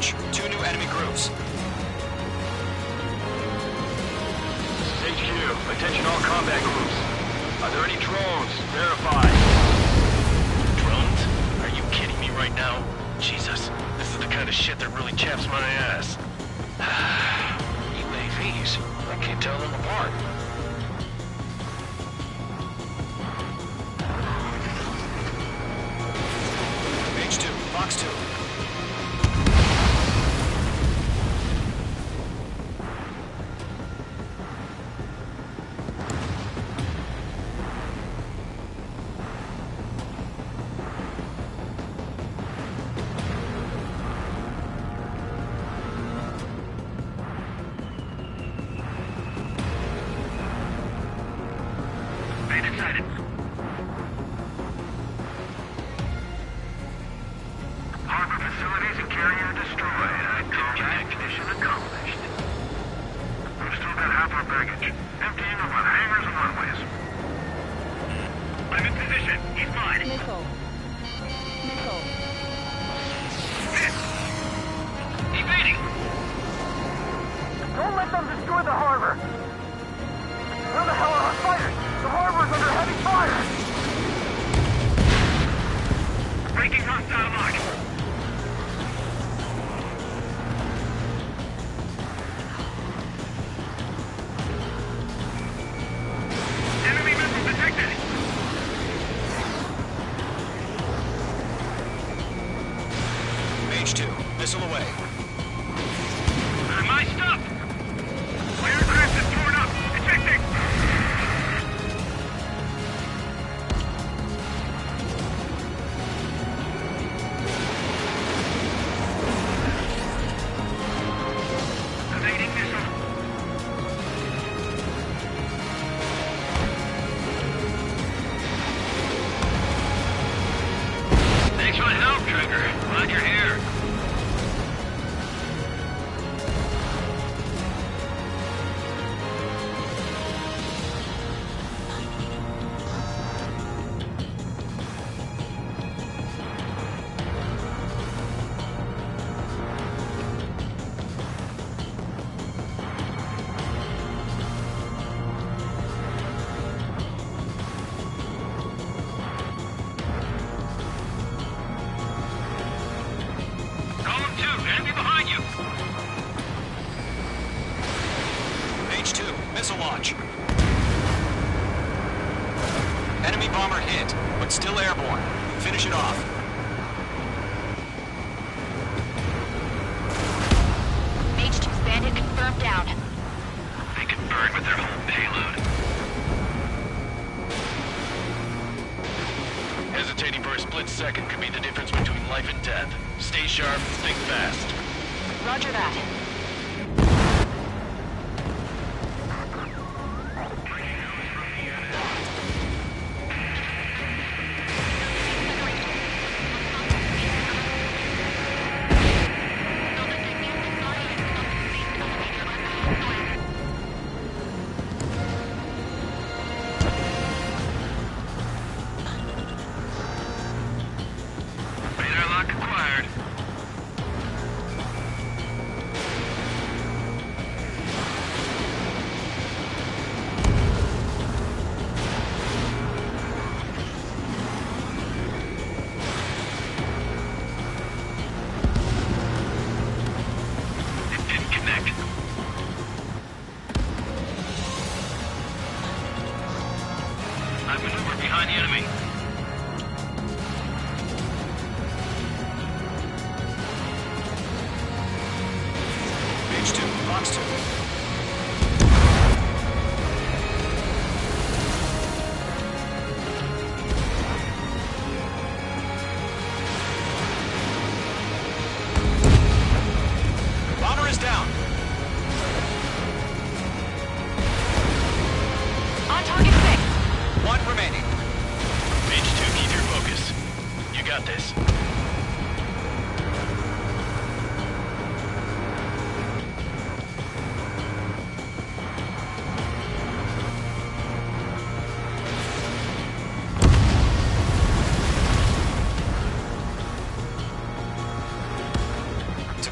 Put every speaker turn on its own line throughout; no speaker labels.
launch. 2 new enemy groups.
This is HQ. Attention all combat groups. Are there any drones? Verify.
Drones? Are you kidding me right now? Jesus, this is the kind of shit that really chaps my ass. UAVs? I can't tell them apart.
Page 2, box 2.
Harbor facilities and carrier destroyed. Drawback mission accomplished. We've still got half our baggage. Emptying of our hangars and runways. I'm in position. He's mine.
Missile.
Hit! Evading! Don't let them destroy the harbor! Where the hell are our fighters? The harbor's under heavy fire! Breaking hostile lock! Enemy missile detected!
Page 2, missile away.
My stuff! My aircraft is torn up! Ejecting! Evading missile! Thanks for the help, Trigger. Glad you're here. Column 2, enemy behind you!
Page 2, missile launch. Enemy bomber hit, but still airborne. Finish it off.
H2's bandit confirmed down.
They can burn with their whole payload. Hesitating for a split second could be the difference between life and death. Stay sharp, think fast.
Roger that.
Radar lock acquired. It didn't connect. I've maneuvered behind the enemy.
Page 2, box 2. Bomber is down.
On target 6.
1 remaining.
Page 2, keep your focus. You got this.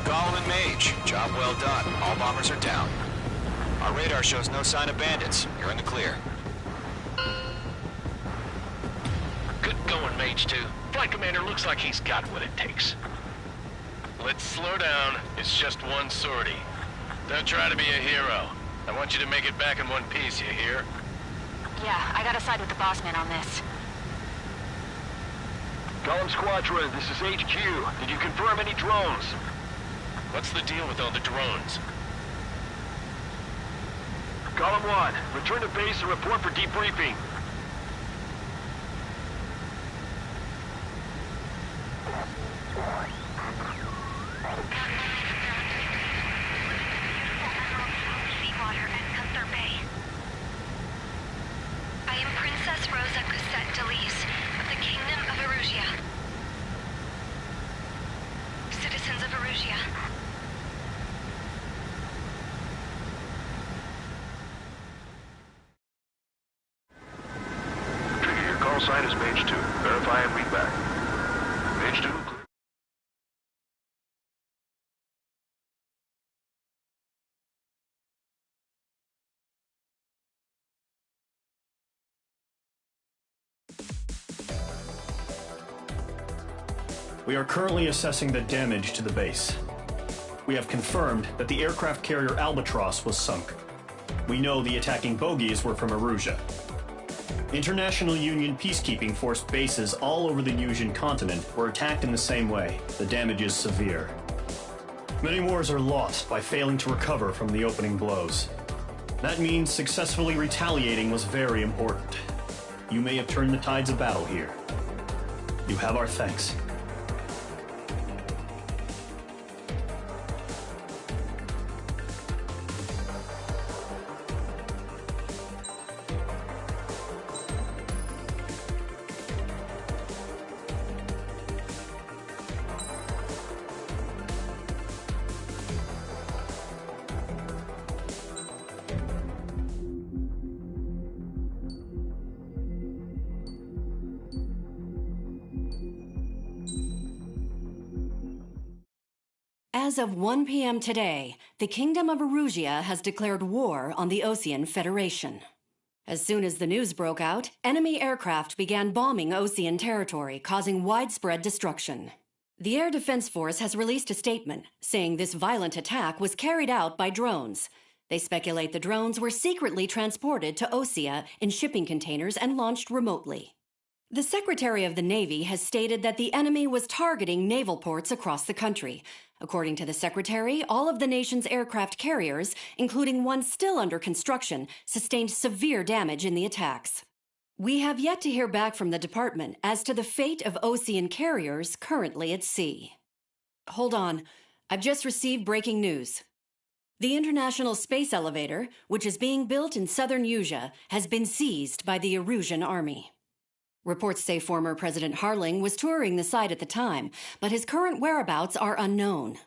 Gollum and Mage, job well done. All bombers are down. Our radar shows no sign of bandits. You're in the clear.
Good going, Mage 2. Flight Commander looks like he's got what it takes. Let's slow down. It's just one sortie. Don't try to be a hero. I want you to make it back in one piece, you hear?
Yeah, I gotta side with the boss man on this.
Gollum Squadron, this is HQ. Did you confirm any drones?
What's the deal with all the drones?
Gollum 1, return to base and report for debriefing.
Seawater and Gunther Bay. I am Princess Rosa Cosette Delise of the Kingdom of Erusia. Citizens of Erusia.
Trigger, your call sign is Mage 2. Verify and read back. Mage 2, clear.
We are currently assessing the damage to the base. We have confirmed that the aircraft carrier Albatross was sunk. We know the attacking bogies were from Erusia. International Union peacekeeping force bases all over the Yusian continent were attacked in the same way. The damage is severe. Many wars are lost by failing to recover from the opening blows. That means successfully retaliating was very important. You may have turned the tides of battle here. You have our thanks.
As of 1 p.m. today, the Kingdom of Erusia has declared war on the Osean Federation. As soon as the news broke out, enemy aircraft began bombing Osean territory, causing widespread destruction. The Air Defense Force has released a statement saying this violent attack was carried out by drones. They speculate the drones were secretly transported to Osea in shipping containers and launched remotely. The Secretary of the Navy has stated that the enemy was targeting naval ports across the country. According to the Secretary, all of the nation's aircraft carriers, including one still under construction, sustained severe damage in the attacks. We have yet to hear back from the department as to the fate of Osean carriers currently at sea. Hold on, I've just received breaking news. The International Space Elevator, which is being built in southern Yusia, has been seized by the Erusian army. Reports say former President Harling was touring the site at the time, but his current whereabouts are unknown.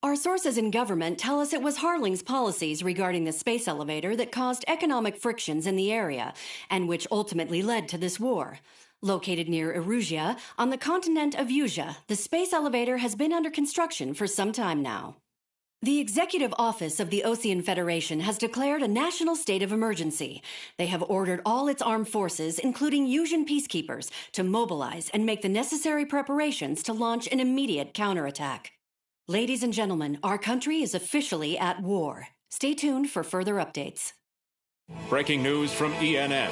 Our sources in government tell us it was Harling's policies regarding the space elevator that caused economic frictions in the area, and which ultimately led to this war. Located near Erusia, on the continent of Yusia, the space elevator has been under construction for some time now. The Executive Office of the Osean Federation has declared a national state of emergency. They have ordered all its armed forces, including Yusian peacekeepers, to mobilize and make the necessary preparations to launch an immediate counterattack. Ladies and gentlemen, our country is officially at war. Stay tuned for further updates.
Breaking news from ENN.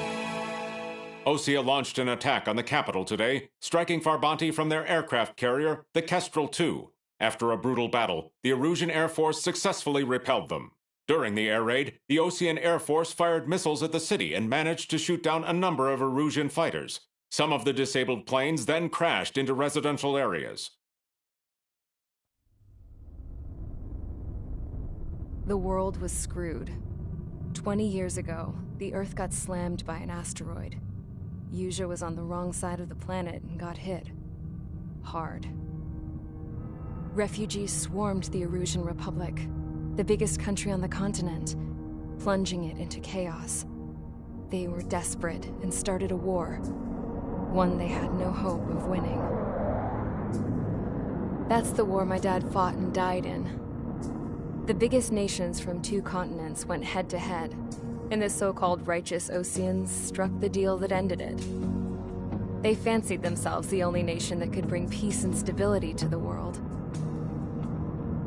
Osea launched an attack on the capital today, striking Farbanti from their aircraft carrier, the Kestrel II. After a brutal battle, the Erusian Air Force successfully repelled them. During the air raid, the Osean Air Force fired missiles at the city and managed to shoot down a number of Erusian fighters. Some of the disabled planes then crashed into residential areas.
The world was screwed. 20 years ago, the Earth got slammed by an asteroid. Yusia was on the wrong side of the planet and got hit. Hard. Refugees swarmed the Erusian Republic, the biggest country on the continent, plunging it into chaos. They were desperate and started a war, one they had no hope of winning. That's the war my dad fought and died in. The biggest nations from 2 continents went head-to-head, and the so-called righteous Oseans struck the deal that ended it. They fancied themselves the only nation that could bring peace and stability to the world.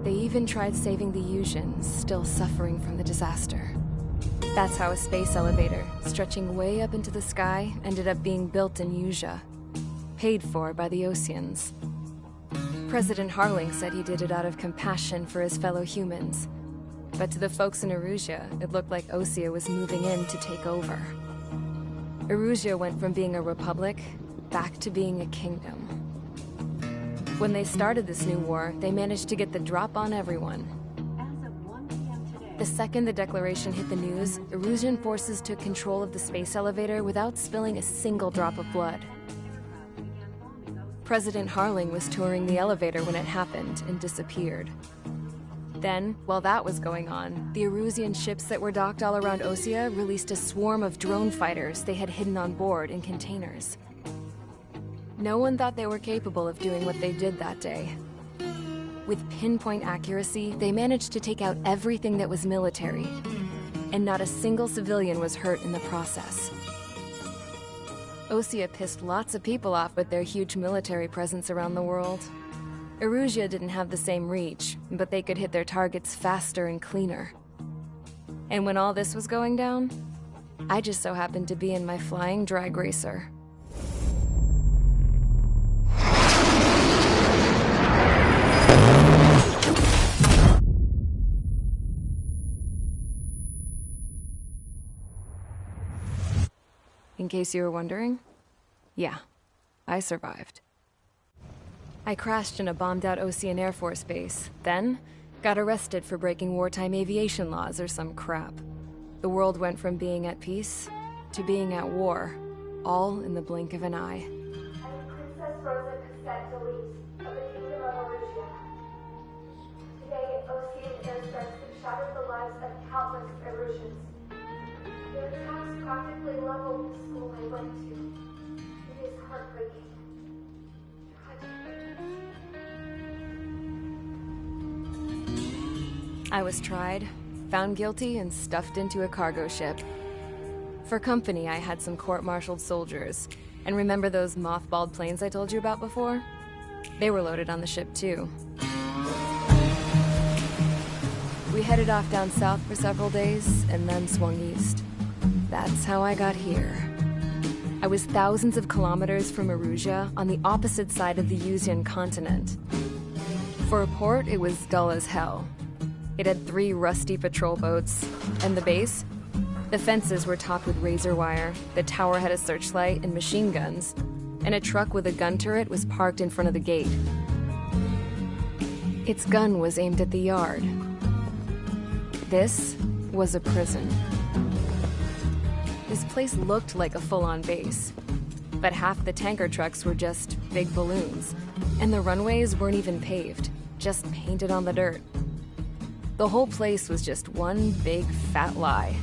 They even tried saving the Usians, still suffering from the disaster. That's how a space elevator, stretching way up into the sky, ended up being built in Usia, paid for by the Oseans. President Harling said he did it out of compassion for his fellow humans. But to the folks in Erusia, it looked like Osea was moving in to take over. Erusia went from being a republic back to being a kingdom. When they started this new war, they managed to get the drop on everyone. The second the declaration hit the news, Erusian forces took control of the space elevator without spilling a single drop of blood. President Harling was touring the elevator when it happened and disappeared. Then, while that was going on, the Erusian ships that were docked all around Osea released a swarm of drone fighters they had hidden on board in containers. No one thought they were capable of doing what they did that day. With pinpoint accuracy, they managed to take out everything that was military, and not a single civilian was hurt in the process. Osea pissed lots of people off with their huge military presence around the world. Erusia didn't have the same reach, but they could hit their targets faster and cleaner. And when all this was going down, I just so happened to be in my flying drag racer. In case you were wondering, yeah, I survived. I crashed in a bombed-out Osean Air Force base, then got arrested for breaking wartime aviation laws or some crap. The world went from being at peace to being at war, all in the blink of an eye.
I'm Princess Rosa Cassette-Delise of the Kingdom of Erusia. Today, Osean airstrikes have shattered the lives of countless Erusians. Their attacks practically leveled the school I went to. It is heartbreaking.
I was tried, found guilty, and stuffed into a cargo ship. For company, I had some court-martialed soldiers. And remember those mothballed planes I told you about before? They were loaded on the ship, too. We headed off down south for several days, and then swung east. That's how I got here. I was thousands of kilometers from Erusia, on the opposite side of the Usian continent. For a port, it was dull as hell. It had 3 rusty patrol boats, and the base? The fences were topped with razor wire, the tower had a searchlight and machine guns, and a truck with a gun turret was parked in front of the gate. Its gun was aimed at the yard. This was a prison. This place looked like a full-on base, but half the tanker trucks were just big balloons, and the runways weren't even paved, just painted on the dirt. The whole place was just one big fat lie.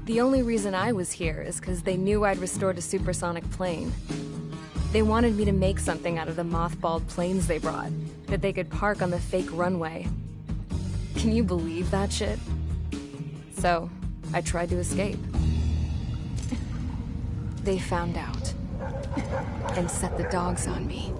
The only reason I was here is because they knew I'd restored a supersonic plane. They wanted me to make something out of the mothballed planes they brought, that they could park on the fake runway. Can you believe that shit? So, I tried to escape. They found out, and set the dogs on me.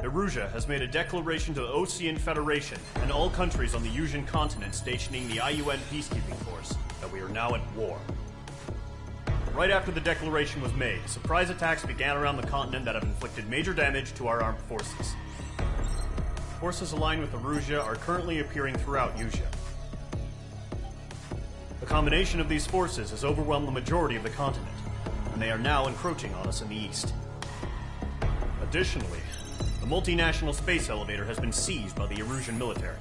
Erusia has made a declaration to the Osean Federation and all countries on the Usian continent stationing the IUN peacekeeping force that we are now at war. Right after the declaration was made, surprise attacks began around the continent that have inflicted major damage to our armed forces. Forces aligned with Erusia are currently appearing throughout Usia. The combination of these forces has overwhelmed the majority of the continent, and they are now encroaching on us in the east. Additionally, the multinational space elevator has been seized by the Erusian military.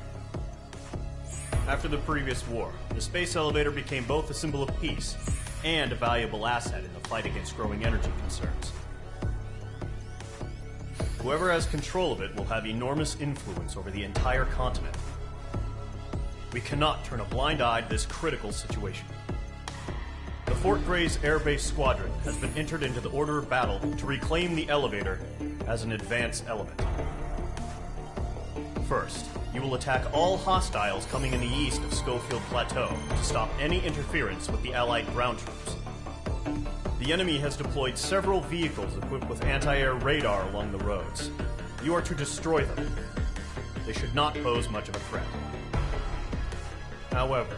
After the previous war, the space elevator became both a symbol of peace and a valuable asset in the fight against growing energy concerns. Whoever has control of it will have enormous influence over the entire continent. We cannot turn a blind eye to this critical situation. The Fort Gray's Air Base Squadron has been entered into the order of battle to reclaim the elevator as an advance element. First, you will attack all hostiles coming in the east of Schofield Plateau to stop any interference with the Allied ground troops. The enemy has deployed several vehicles equipped with anti-air radar along the roads. You are to destroy them. They should not pose much of a threat. However,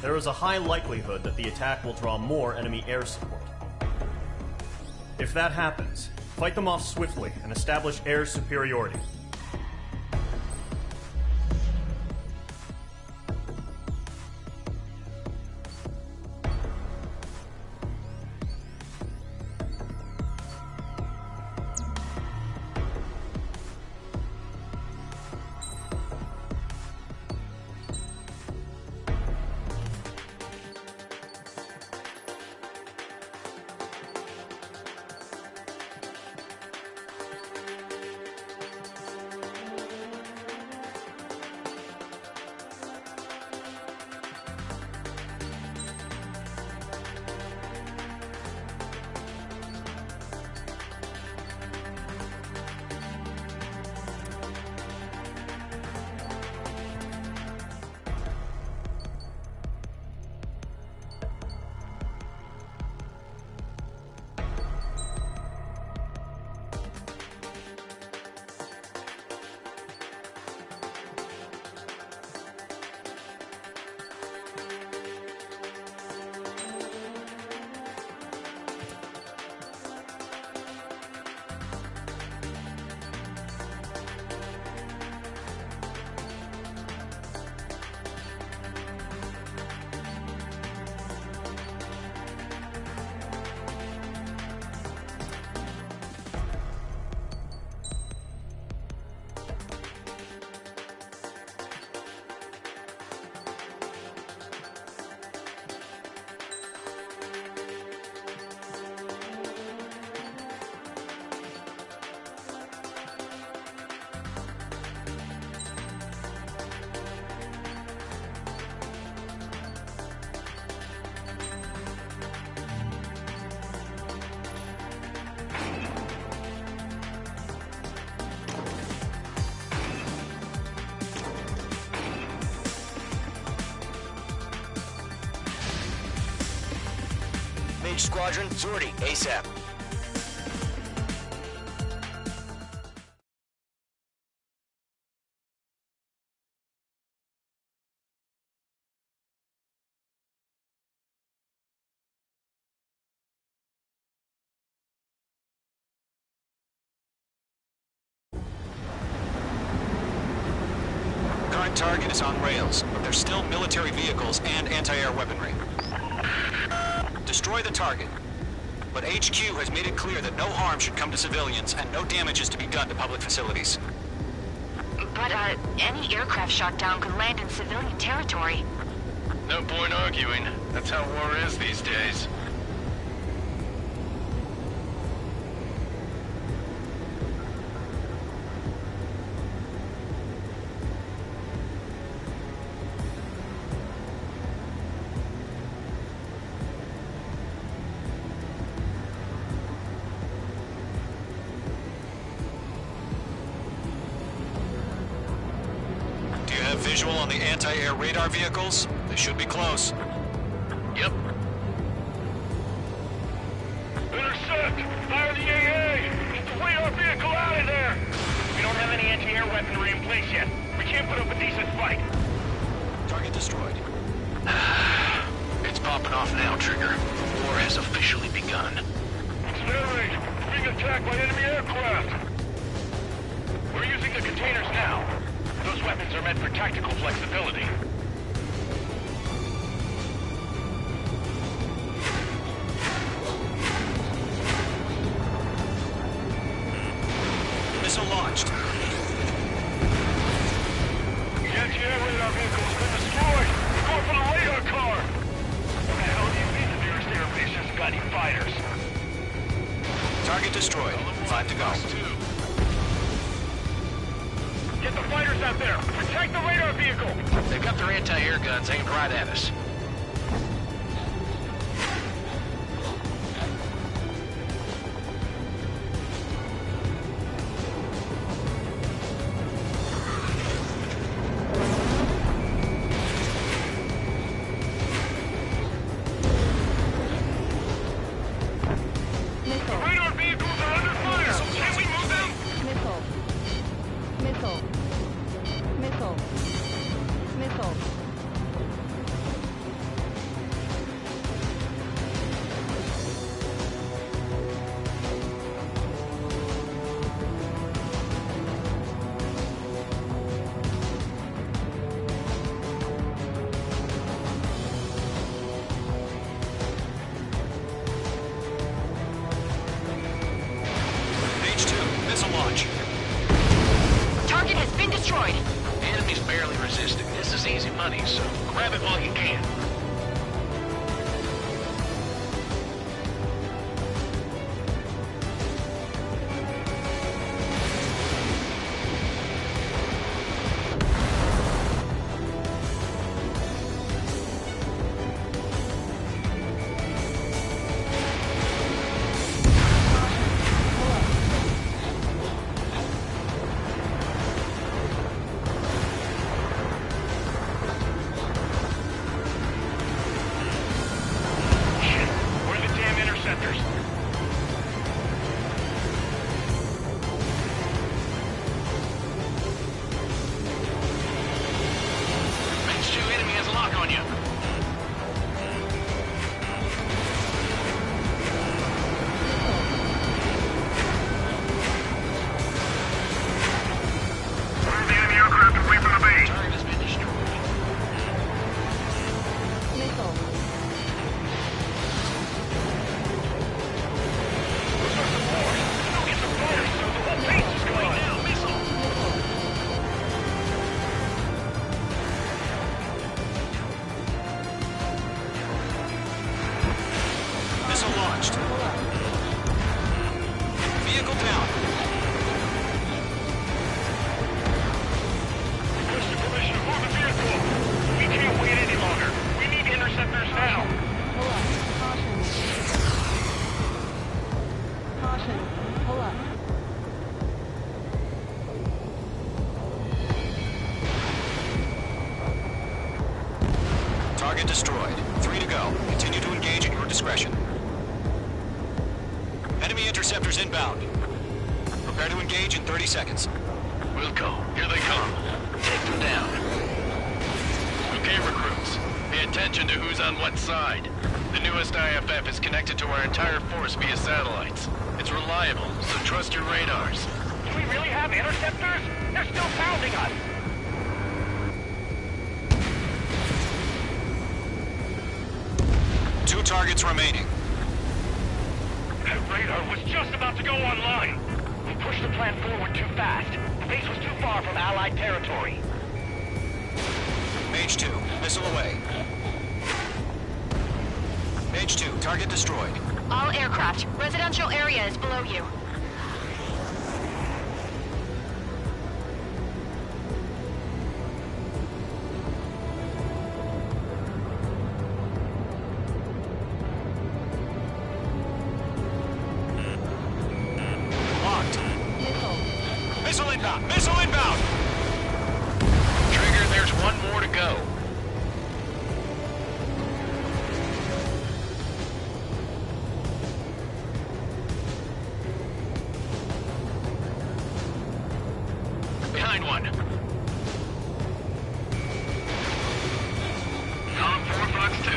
there is a high likelihood that the attack will draw more enemy air support. If that happens, fight them off swiftly and establish air superiority.
Squadron, sortie, ASAP. Current target is on rails, but there's still military vehicles and anti-air weaponry. Destroy the target. But HQ has made it clear that no harm should come to civilians and no damage is to be done to public facilities.
But, any aircraft shot down could land in civilian territory.
No point arguing. That's how war is these days.
Visual on the anti-air radar vehicles? They should be close.
Yep.
Intercept! Fire the AA! Get the radar vehicle out of there! We don't have any anti-air weaponry in place yet. We can't put up a decent fight.
Target destroyed.
It's popping off now, Trigger. War has officially begun.
Accelerate! We're being attacked by enemy aircraft! We're using the containers now. Those weapons are meant for tactical flexibility.
Missile launched.
The anti-air radar vehicle has been destroyed! We're going for the radar car! What the hell do you mean the nearest air
Target destroyed. 5 to go.
Get the fighters out there! Protect the radar vehicle!
They've got their anti-air guns aimed right at us.
The radar vehicles are under fire! Can we move them?
Missile.
Page 2, missile launch.
Target has been destroyed.
The enemy's barely resisting. This is easy money, so grab it while you can.
Where are the damn interceptors?
Range 2 enemy has a lock on you.
Move the enemy aircraft away from the base!
Target has been destroyed.
Those are some more! Still get some fighters, so the whole base is going down! Missile!
Missile launched. Vehicle down.
Push the permission to move the vehicle! We can't wait any longer! We need interceptors now!
Target destroyed. 3 to go. Continue to engage at your discretion. Enemy interceptors inbound. Prepare to engage in 30 seconds.
We'll go. Here they come. Take them down. Okay, recruits. Pay attention to who's on what side. The newest IFF is connected to our entire force via satellites. It's reliable, so trust your radars.
Do we really have interceptors? They're still pounding us!
Two targets remaining.
That radar was just about to go online! We pushed the plan forward too fast. The base was too far from Allied territory.
Mage 2, missile away. Mage 2, target destroyed.
All aircraft. Residential area is below you.
Locked. Missile inbound! Missile inbound!
Trigger, there's one more to go. Behind one.
Column 4, Fox 2.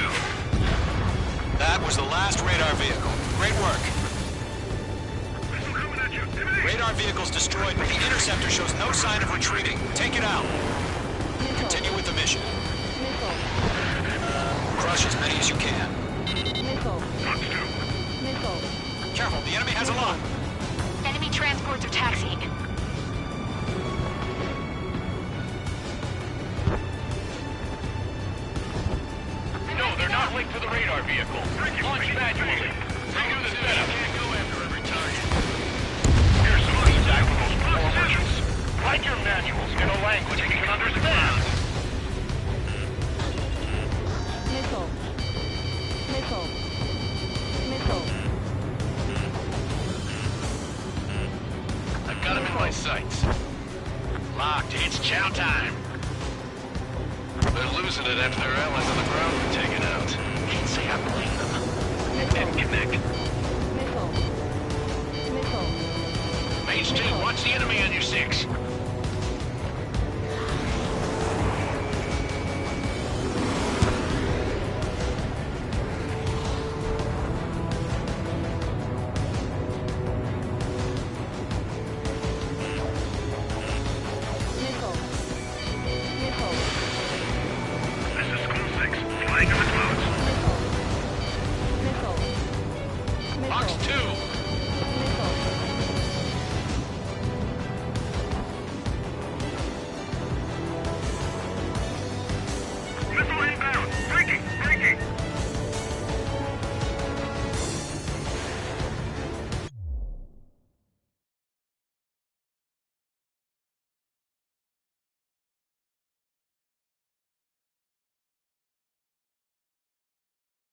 That was the last radar vehicle. Great work.
Missile coming at you. Enemy!
Radar vehicle's destroyed, but the interceptor shows no sign of retreating. Take it out. Continue with the mission. Crush as many as you can.
Fox 2.
Careful, the enemy has a lock.
Enemy transports are taxiing.
No, they're not linked to the radar vehicle. Launch manually. Redo the setup.
Can't go after every target. sights. Locked. It's chow time. They're losing it after their allies on the ground were taken out. Can't say I blame them. Didn't connect.
Nickel.
Mage 2, watch the enemy on your 6.